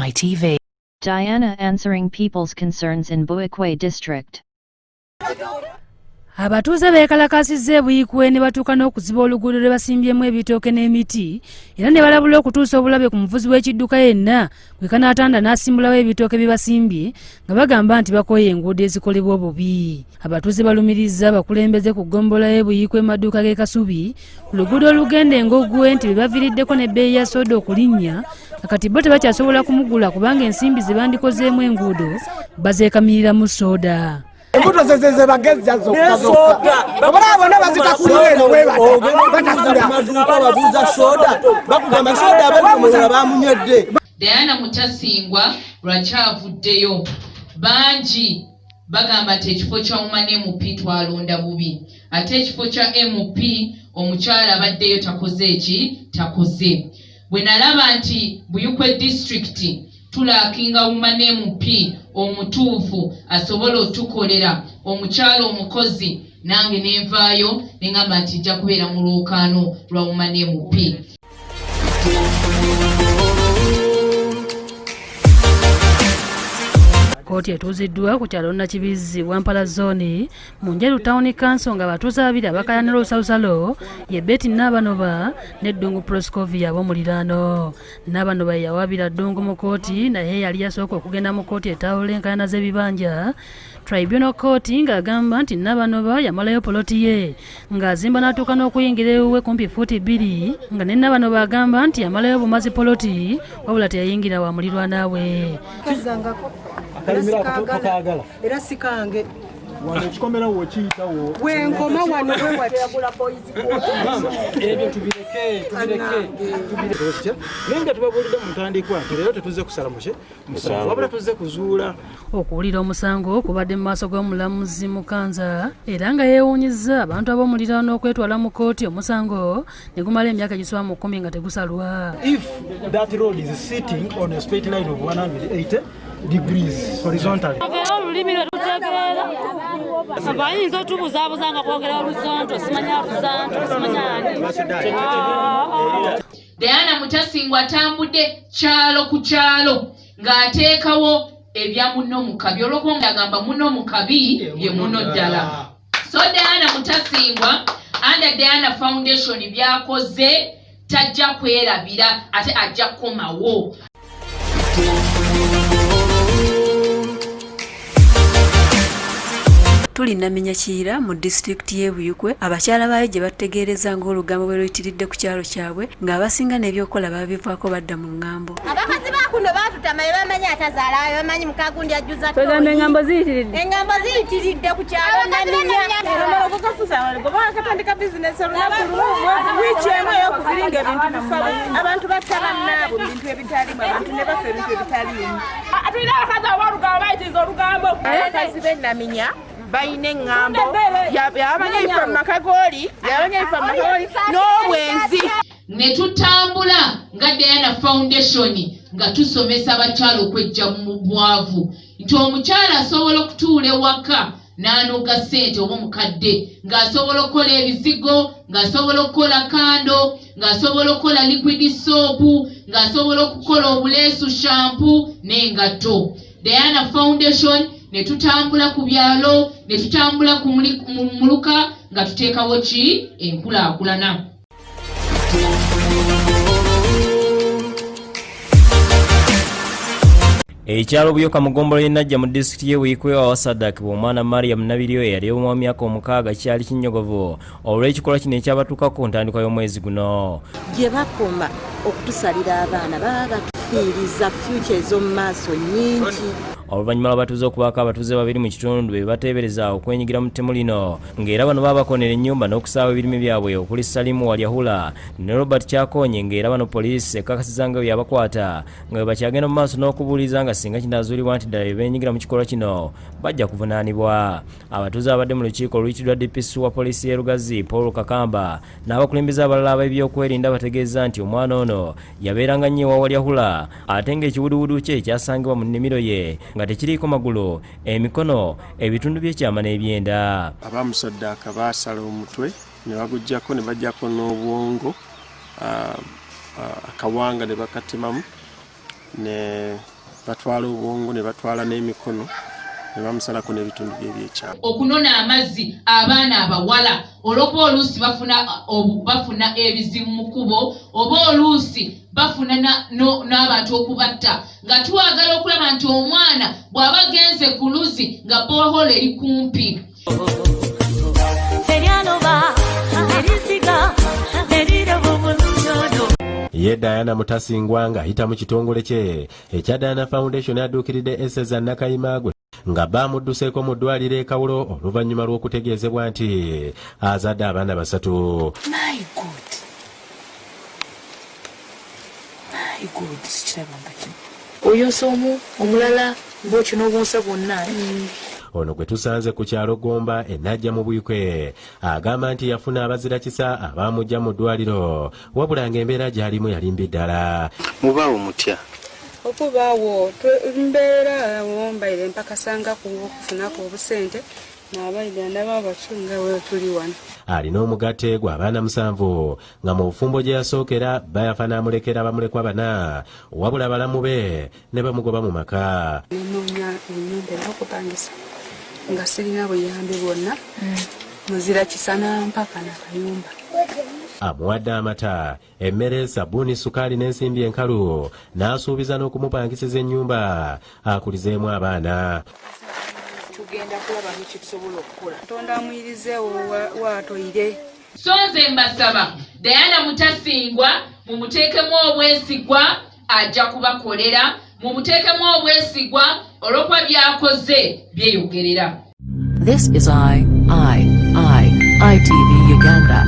ITV. Diana answering people's concerns in Buikwe district. Abatuuze beekalakasizza e Buikwe ne batuuka n'okuziba oluguudo lwe basimbyemu ebitooke n'emiti era ne balabula okutuusa obulabe ku muvuzi w'ekidduka yenna bwe kanaatanda n'asimbulawo ebitooke bye basimbye nga bagamba nti bakooye enguudo ezikolebwa obubi. Abatuuze balumirizza abakulembeze ku ggombolola y'e Buikwe maduuka g'e Kasubi ku luguudo olugenda e Ngogwe nti bwe baviiriddeko n'ebbeeyi ya sooda okulinnya kati bo tebakyasobola kumugula kubanga ensimbi ze bandikozeemu enguudo bazeekamiriramu sooda. Embuto zeze bagezza zokka. Abana bazitakulira eno batakula. Babuza soda. Bakugamba soda abali bamunywedde. Diana Mutasingwa lwakyavuddeyo. Bangi bagamba nti ekifo kya Umane MP twalonda bubi. Ate ekifo kya MP omukyala abaddeyo takoze eki takoze. Bwe nalaba nti Buikwe district tulakinga Umane MP omutuufu asobola otukolera omukyalo omukozi nange nenvaayo nengamba nti nja kubeera mu lwokaano lwa Umane MP. Kooti etuuziddwa ku kyalo Nakibizzi Wampala Zone mu Njeru Town Council nga abatuuze babiri abakayanira olusalosalo ye Betty Nabanoba ne Ddungu Proscovia ab'omuliraano. Nabanoba yawabira Ddungu mu kooti naye yali yasooka okugenda mu kooti etawula enkayana z'ebibanja Tribunal Court ng'agamba nti Nabanoba yamalayo poloti ye ng'azimba n'atuuka n'okuyingira ewuwe kumpi fuuti 2 nga ne Nabanoba agamba nti yamalayo bumazi poloti wabula teyayingira wa mulirwana we. Era sikange wano ekikomera wo kiyitawo wenkoma wano wewatagula boys ebyo tubireke nenga tubabulidde mu ntandikwa leero tetuze kusala musango wabula tuze kuzuula. Okuwulira omusango kubadde mu maaso g'omulamuzi Mukanza era nga yeewuunyizza abantu ab'omuliraano okwetwala mu kooti omusango ne gumala emyaka egiswa mu 10 nga tegusalwa. If that road is sitting on a straight line of 180 degrees horizontally. Abayinza otubuzabuza nga kwogera oluzonto simanya luzanto simanya. Diana Mutasingwa atambudde kyalo ku kyalo ng'ateekawo ebya munno mu kabi olw'okuba agamba munno mu kabi ye munno ddala. So Diana Mutasingwa under Diana Foundation byakoze tajja kwerabira ate ajja kukomawo. Tulina Minyakiira mu district y'e Buikwe abakyala baayo gye bategeereza ng'olugambo bwe luyitiridde ku kyalo kyabwe ng'abasinga n'ebyokola babivaako badda mu ŋŋambo. Abakazi bakuno baatutamaye bamanyi atazaalayo bamanyi mukagundi ajjuza toyi. Twegamba engambo ziyitiridde. Engambo ziyitiridde ku kyalo Naminya. bakatandika bizinesi olunaku lumu wiiki emu ey'okuziringa ebintu bifala abantu battaba naabo bintu ebitalimu abantu ne bafa ebintu ebitalimu. Tulina abakazi ab'olugambo bayitiriza olugambo. Abakazi b'e Naminya bayina eŋŋambo yabanyifa mu makagoli n'obwenzi. Ne tutambula nga Diana Foundation nga tusomesa abakyala okwejja mu bwavu nti omukyala asobola okutuula ewaka n'anoga ssente oba omukadde ng'asobola okukola ebizigo ng'asobola okukola kando ng'asobola okukola liquid soap ng'asobola okukola obuleesu shampoo n'engatto. Diana Foundation ne tutambula ku byalo ne tutambula ku muluka nga tuteekawo ki enkulaakulana. Ekyalo Buyoka mugombolo yenajja mu district y'e Buikwe awasadaki bw'omwana Mariam Nabiryo eyali mu myaka 6 kyali kinyogovu olw'ekikolwa kino ekyabatuuka ku ntandikwa y'omwezi guno. Gye bakoma okutusalira abaana baba batufiiriza future ez'omu maaso nnyingi. Oluvannyuma lw'abatuuze okubaako abatuuze babiri mu kitundu be bateebereza okwenyigira mu ttemu lino ng'era bano babakonera ennyumba n'okusaawa ebirime byabwe okuli Salimu Walyahula ne Robert Kyakonye ng'era bano poliisi ekakasiza nga byabakwata nga bwe bakyagenda mu maaso n'okubuuliza nga singa kinaazuulibwa nti ddala beenyigira mu kikolwa kino bajja kuvunaanibwa. Abatuuze abadde mu lukiiko oluyitiddwa DPC wa poliisi y'e Lugazi Paul Kakamba n'abakulembeze abalala ab'ebyokwerinda bategeeza nti omwana ono yabeeranga nnyo ewa Walyahula ate ng'ekiwuduwudu kye kyasangibwa mu nnimiro ye nga tekiriiko magulu, emikono, ebitundu by'ekyama n'ebyenda. Abamusaddaaka baasala omutwe ne bagujjako ne bajjako n'obwongo akawanga ne bakatemamu ne batwala obwongo ne batwala n'emikono ne bamusalako n'ebitundu by'ebyekyama. Okunona amazzi abaana abawala olwokuba oluusi bafuna ebizibu mu kkubo oba oluusi bafuna n'abantu okubatta nga twagala okulaba nti omwana bw'aba agenze ku luzzi nga boholo eri kumpi. Naye Diana Mutasingwa ng'ayita mu kitongole kye ekya Diana Foundation adduukiridde Eseza Nakayimagwe nga bamudduseeko mu ddwaliro e Kawulo oluvannyuma lw'okutegeezebwa nti azadde abaana 3. My God, sikirabanga kino. Oyonsa omu omulala bw'okino obunsa bwonna. Ono gwe tusanze ku kyalo Gomba enajja mu Buikwe agamba nti yafuna abazira kisa abamujja mu ddwaliro wabula ng'embeera gy'alimu yali mbi ddala. Mubaawo mutya? Okubaawo mbeera wombaire mpakasanga kufunako obusente n'abayiga ndaba abacunga we tuli wano. Alina omugatte gw'abaana 7 nga mu bufumbo gye yasookera bayafa n'amulekera bamulekwa 4 wabula balamu be ne bamugoba mu maka. Nenoonya ennyumba ey'okupangisa nga sirina buyambi bwonna muzira kisana mpaka n'akayumba. Amuwadde amata, emmere, sabbuuni, sukaali n'ensimbi enkalu n'asuubiza n'okumupangisiza ennyumba akulizeemu abaana. Tugenda kulaba ekitusobola okukola. Katonda amuyirize waatoyire. So nze mbasaba Diana Mutasingwa mumuteekemu obwesigwa ajja kubakolera, mumuteekemu obwesigwa olw'okuba byakoze byeyogerera. This is ITV Uganda.